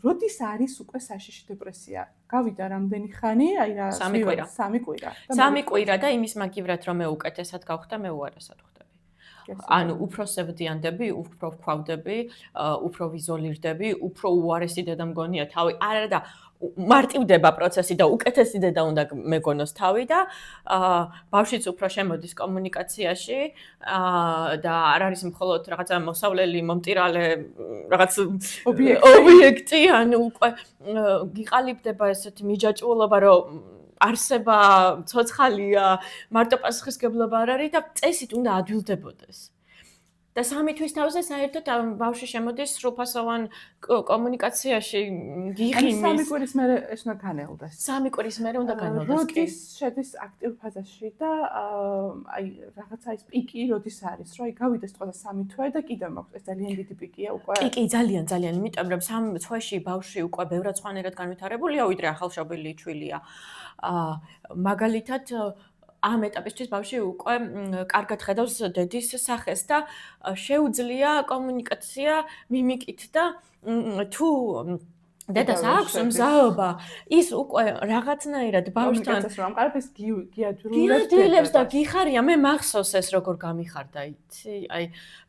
როდის არის უკვე საშიში დეპრესია? გავიდა რამდენი ხანი, აი რა, 3 კვირა. 3 კვირა. 3 კვირა და იმის მაგივრად რომ მე უკეთესად გავხდა, მე უარესად ვხდები. ანუ უფრო სევდიანდები, უფრო ვქვავდები, უფრო ვიზოლირდები, უფრო უარესი დედა მგონია თავი. არა და მარტივდება პროცესი და უკეთესი დედა უნდა მეგონოს თავი და ბავშვიც უფრო შემოდის კომუნიკაციაში და არ არის მხოლოდ რაღაცა მოსავლელი, მომტირალე, რაღაც ობიექტი, ანუ უკვე გიყალიბდება ესეთი მიჯაჭვულობა, რომ არსება ცოცხალია, მარტო პასუხისგებლობა არ არის და წესით უნდა ადვილდებოდეს. და 3 თვის თავზე საერთოდ ბავშვი შემოდის სრულფასოვან კომუნიკაციაში გიღიმის. 3 კვირის მერე ეს უნდა განელდეს. 3 კვირის მერე უნდა განელდეს. როდის შედის აქტიურ ფაზაში და აი რაღაცა ის პიკი როდის არის, რომ აი გავიდეს ყველა 3 თვე და კიდევ მაქვს ეს ძალიან დიდი პიკია უკვე. პიკი ძალიან, იმიტომ რომ 3 თვეში ბავშვი უკვე ბევრად სხვანაირად განვითარებულია, ვიდრე ახალშობილი ჩვილია. მაგალითად ამ ეტაპისთვის ბავშვი უკვე კარგად ხედავს დედის სახეს და შეუძლია კომუნიკაცია მიმიკით და თუ დედას აქვს მზაობა, ის უკვე რაღაცნაირად ბავშვთან ამყარებს გიადვილებს და გიხარია, მე მახსოვს ეს როგორ გამიხარდა, იცი? აი,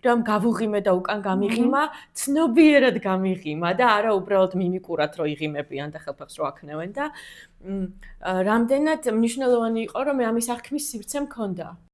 რომ გავუღიმე და უკან გამიღიმა, ცნობიერად გამიღიმა და არა უბრალოდ მიმიკურად რო იღიმებიან და ხელფეხს რო აქნევენ და რამდენად მნიშვნელოვანი იყო რომ მე ამის აღქმის სივრცე მქონდა.